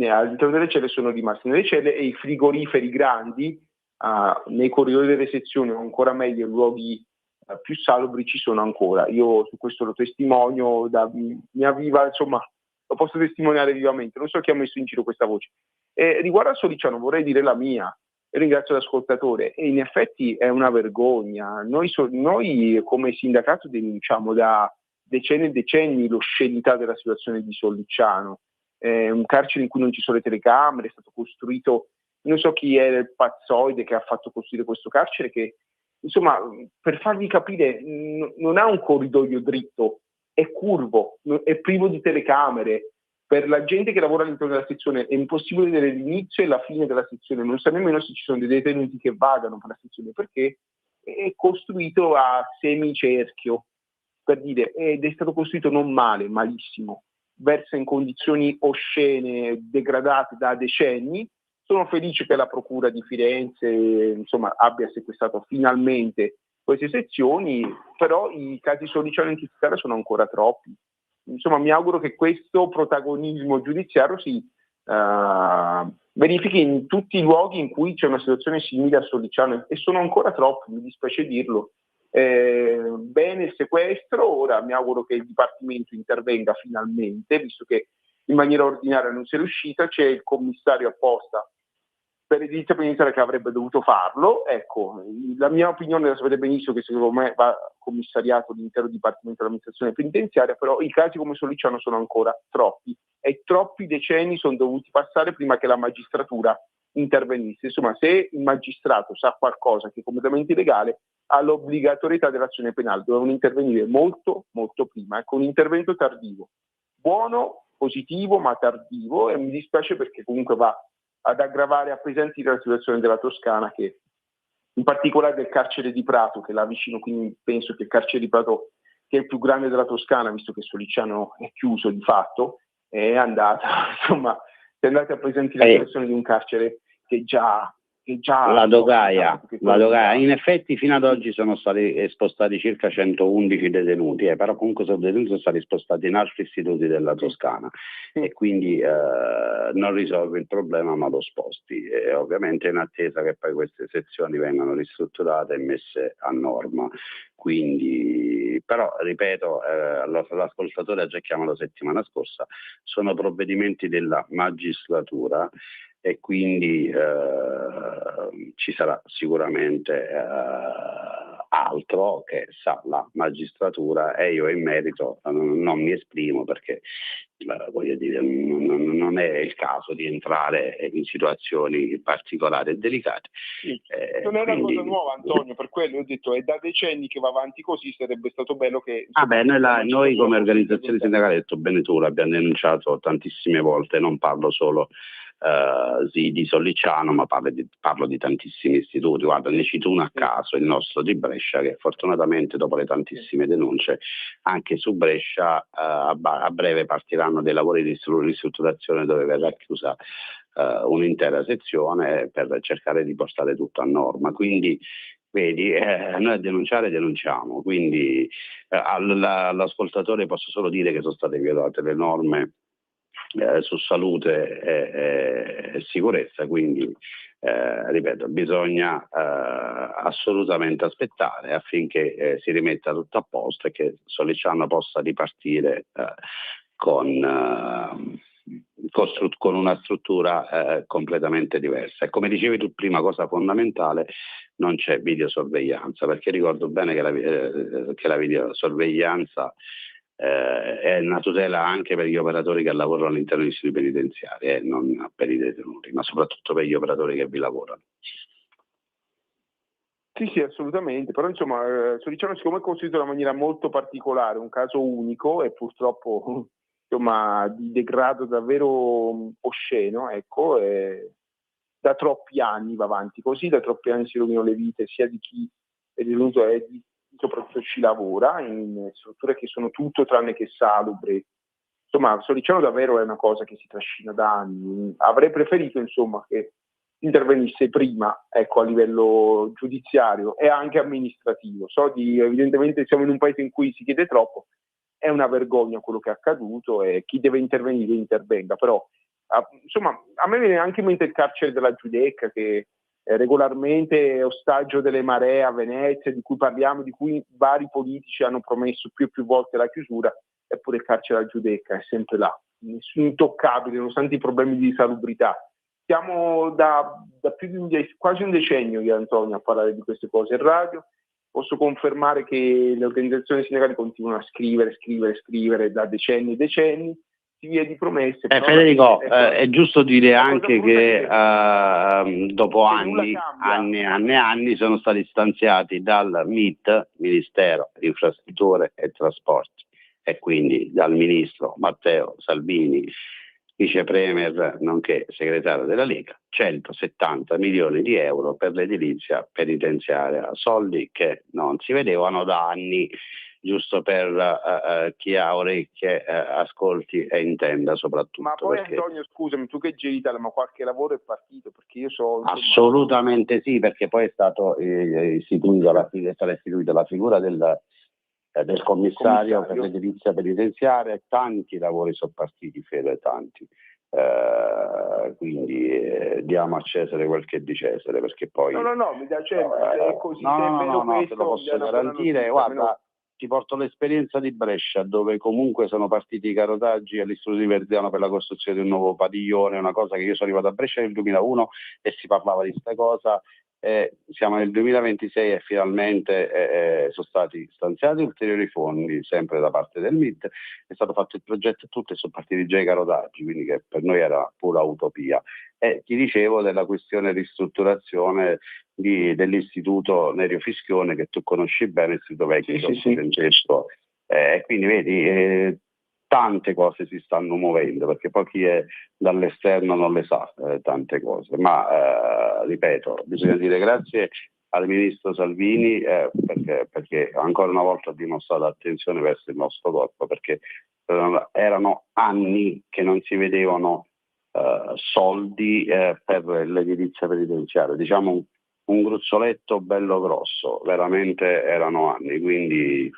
all'interno delle celle sono rimasti nelle celle, e i frigoriferi grandi nei corridoi delle sezioni, o ancora meglio in luoghi più salubri, ci sono ancora. Io su questo lo testimonio da mia viva, insomma, lo posso testimoniare vivamente. Non so chi ha messo in giro questa voce. Riguardo a Sollicciano vorrei dire la mia. Ringrazio l'ascoltatore, e in effetti è una vergogna. Noi come sindacato denunciamo da decenni e decenni l'oscenità della situazione di Sollicciano. È un carcere in cui non ci sono le telecamere, è stato costruito, non so chi è il pazzoide che ha fatto costruire questo carcere, che, insomma, per farvi capire, non ha un corridoio dritto, è curvo, è privo di telecamere. Per la gente che lavora all'interno della sezione è impossibile vedere l'inizio e la fine della sezione, non sa nemmeno se ci sono dei detenuti che vagano per la sezione, perché è costruito a semicerchio, per dire, ed è stato costruito non male, malissimo, versa in condizioni oscene, degradate da decenni. Sono felice che la Procura di Firenze, insomma, abbia sequestrato finalmente queste sezioni, però i casi Sollicciano in Italia sono ancora troppi. Insomma, mi auguro che questo protagonismo giudiziario si verifichi in tutti i luoghi in cui c'è una situazione simile a Sollicciano, e sono ancora troppi, mi dispiace dirlo. Bene il sequestro, ora mi auguro che il Dipartimento intervenga finalmente, visto che in maniera ordinaria non sia riuscita, c'è il commissario apposta per l'edilizia penitenziaria che avrebbe dovuto farlo. Ecco, la mia opinione la sapete benissimo che secondo me va commissariato l'intero Dipartimento dell'amministrazione penitenziaria, però i casi come Sollicciano sono ancora troppi e troppi decenni sono dovuti passare prima che la magistratura intervenisse. Insomma, se il magistrato sa qualcosa che è completamente illegale, ha l'obbligatorietà dell'azione penale, dovevano intervenire molto molto prima, ecco, un intervento tardivo, buono, positivo ma tardivo, e mi dispiace perché comunque va ad aggravare e appesantire la situazione della Toscana, che in particolare del carcere di Prato, che è là vicino, quindi penso che il carcere di Prato, che è il più grande della Toscana, visto che Sollicciano è chiuso di fatto, è andata, insomma, è andata a appesantire la situazione di un carcere che già la Dogaia, in effetti fino ad oggi sono stati spostati circa 111 detenuti, però comunque sono stati spostati in altri istituti della Toscana e quindi non risolve il problema ma lo sposti, e ovviamente in attesa che poi queste sezioni vengano ristrutturate e messe a norma. Quindi, però ripeto, l'ascoltatore ha già chiamato la settimana scorsa, sono provvedimenti della magistratura e quindi ci sarà sicuramente altro che sa la magistratura, e io in merito non mi esprimo perché voglio dire, non è il caso di entrare in situazioni particolari e delicate. Non è una cosa nuova, Antonio, per quello ho detto è da decenni che va avanti così, sarebbe stato bello che... Noi come organizzazione sindacale, hai detto bene tu, l'abbiamo denunciato tantissime volte, non parlo solo di Sollicciano, ma parlo di tantissimi istituti. Guarda, ne cito uno a caso, il nostro di Brescia, che fortunatamente dopo le tantissime denunce anche su Brescia a breve partiranno dei lavori di ristrutturazione dove verrà chiusa un'intera sezione per cercare di portare tutto a norma. Quindi vedi, noi a denunciamo, quindi all'ascoltatore posso solo dire che sono state violate le norme su salute e sicurezza, quindi ripeto, bisogna assolutamente aspettare affinché si rimetta tutto a posto e che Sollicciano possa ripartire con una struttura completamente diversa. E come dicevi tu prima, cosa fondamentale, non c'è videosorveglianza, perché ricordo bene che la videosorveglianza è una tutela anche per gli operatori che lavorano all'interno degli istituti penitenziari, non per i detenuti, ma soprattutto per gli operatori che vi lavorano. Sì, assolutamente, però insomma Sollicciano siccome è costruito in una maniera molto particolare, un caso unico e purtroppo insomma di degrado davvero osceno, ecco, da troppi anni va avanti così, da troppi anni si rovinano le vite sia di chi è detenuto e di soprattutto ci lavora in strutture che sono tutto tranne che salubri. Insomma, Sollicciano davvero è una cosa che si trascina da anni. Avrei preferito insomma che intervenisse prima, ecco, a livello giudiziario e anche amministrativo. Evidentemente siamo in un paese in cui si chiede troppo, è una vergogna quello che è accaduto e chi deve intervenire intervenga, però insomma a me viene anche in mente il carcere della Giudecca che regolarmente è ostaggio delle maree a Venezia, di cui parliamo, di cui vari politici hanno promesso più e più volte la chiusura, eppure il carcere della Giudecca è sempre là, intoccabile, nonostante i problemi di salubrità. Siamo da più di quasi un decennio, io e Antonio, a parlare di queste cose in radio. Posso confermare che le organizzazioni sindacali continuano a scrivere da decenni e decenni, si via di promesse. Federico, è giusto dire anche che dopo anni sono stati stanziati dal MIT, Ministero di Infrastrutture e Trasporti, e quindi dal ministro Matteo Salvini, vice premier nonché segretario della Lega, 170 milioni di euro per l'edilizia penitenziaria, soldi che non si vedevano da anni, giusto per chi ha orecchie ascolti e intenda soprattutto. Ma poi perché... Antonio, scusami, tu che giri Italia, ma qualche lavoro è partito? Perché io so... Assolutamente sì, perché poi è stata istituita la figura del commissario per l'edilizia penitenziaria, e tanti lavori sono partiti, Fede, tanti. Quindi diamo a Cesare quel che è di Cesare, perché poi no, mi dà è così, no, te lo posso garantire. Guarda, ti porto l'esperienza di Brescia, dove comunque sono partiti i carotaggi all'Istituto di Verziano per la costruzione di un nuovo padiglione, una cosa che io sono arrivato a Brescia nel 2001 e si parlava di questa cosa. Siamo nel 2026 e finalmente sono stati stanziati ulteriori fondi, sempre da parte del MIT, è stato fatto il progetto e tutto e sono partiti già i carotaggi, quindi che per noi era pura utopia. E ti dicevo della questione ristrutturazione dell'istituto Nerio Fischione, che tu conosci bene, istituto vecchio, Francesco. Quindi vedi, tante cose si stanno muovendo, perché poi chi è dall'esterno non le sa tante cose, ma ripeto, bisogna dire grazie al ministro Salvini perché ancora una volta ha dimostrato attenzione verso il nostro corpo, perché erano anni che non si vedevano soldi per l'edilizia penitenziaria, diciamo un gruzzoletto bello grosso, veramente erano anni, quindi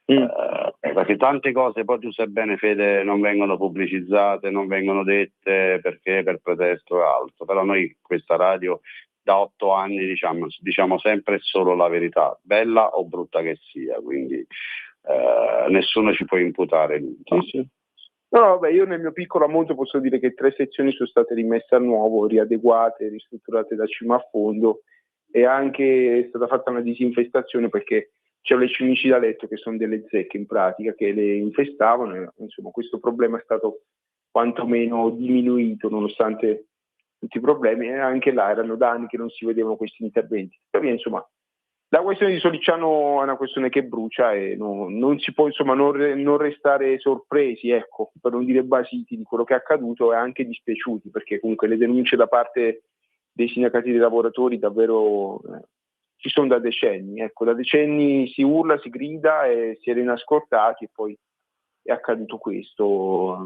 perché tante cose poi tu sai bene, Fede, non vengono pubblicizzate, non vengono dette perché per pretesto e altro, però noi questa radio da 8 anni diciamo sempre e solo la verità, bella o brutta che sia, quindi nessuno ci può imputare nulla. No, vabbè, io nel mio piccolo ammonto posso dire che 3 sezioni sono state rimesse a nuovo, riadeguate, ristrutturate da cima a fondo, e anche è stata fatta una disinfestazione perché c'erano le cimici da letto che sono delle zecche in pratica che le infestavano, e, insomma questo problema è stato quantomeno diminuito nonostante tutti i problemi, e anche là erano da anni che non si vedevano questi interventi. Tuttavia, insomma, la questione di Sollicciano è una questione che brucia e non si può insomma non restare sorpresi, ecco, per non dire basiti di quello che è accaduto, e anche dispiaciuti, perché comunque le denunce da parte dei sindacati dei lavoratori davvero ci sono da decenni, ecco, da decenni si urla, si grida e si era inascoltati, e poi è accaduto questo.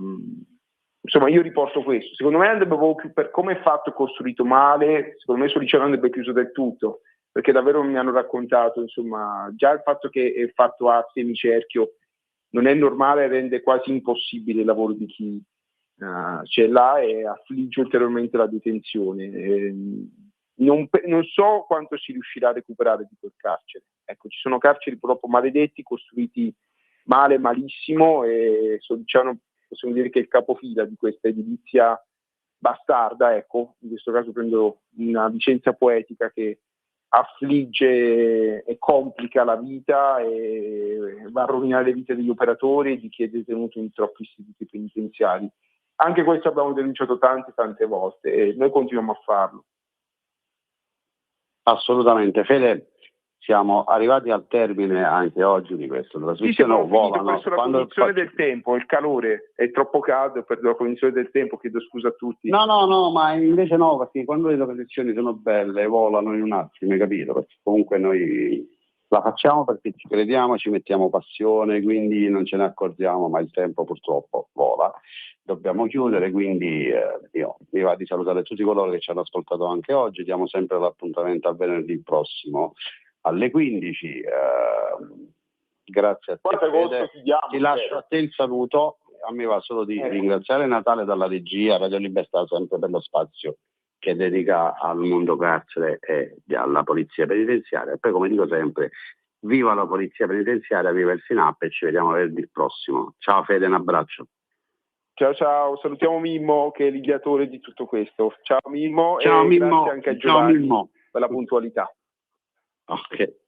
Insomma, io riporto questo. Secondo me andrebbe proprio per come è fatto e costruito male, secondo me Sollicciano andrebbe chiuso del tutto, perché davvero mi hanno raccontato, insomma, già il fatto che è fatto a semicerchio non è normale, rende quasi impossibile il lavoro di chi c'è là e affligge ulteriormente la detenzione. Non so quanto si riuscirà a recuperare di quel carcere. Ecco, ci sono carceri purtroppo maledetti, costruiti male, malissimo, e Sollicciano possiamo dire che è il capofila di questa edilizia bastarda, ecco, in questo caso prendo una licenza poetica che affligge e complica la vita e va a rovinare le vite degli operatori e di chi è detenuto in troppi istituti penitenziari. Anche questo abbiamo denunciato tante volte e noi continuiamo a farlo. Assolutamente. Fede, siamo arrivati al termine anche oggi di questa trasmissione. La condizione del tempo, il calore è troppo caldo, per la condizione del tempo chiedo scusa a tutti. No, ma invece no, perché quando le trasmissioni sono belle, volano in un attimo, hai capito? Perché comunque noi la facciamo perché ci crediamo, ci mettiamo passione, quindi non ce ne accorgiamo, ma il tempo purtroppo vola. Dobbiamo chiudere, quindi io mi va di salutare tutti coloro che ci hanno ascoltato anche oggi. Diamo sempre l'appuntamento a venerdì prossimo alle 15. Grazie a te, Fede. Ti lascio a te il saluto. A me va solo di ringraziare Natale dalla regia, Radio Libertà sempre per lo spazio che dedica al mondo carcere e alla polizia penitenziaria. E poi, come dico sempre, viva la polizia penitenziaria, viva il SINAP, e ci vediamo venerdì prossimo. Ciao Fede, un abbraccio. Ciao, salutiamo Mimmo che è l'ideatore di tutto questo. Ciao Mimmo, Ciao, e Mimmo. grazie anche a Giovanni Mimmo. per la puntualità. Ok.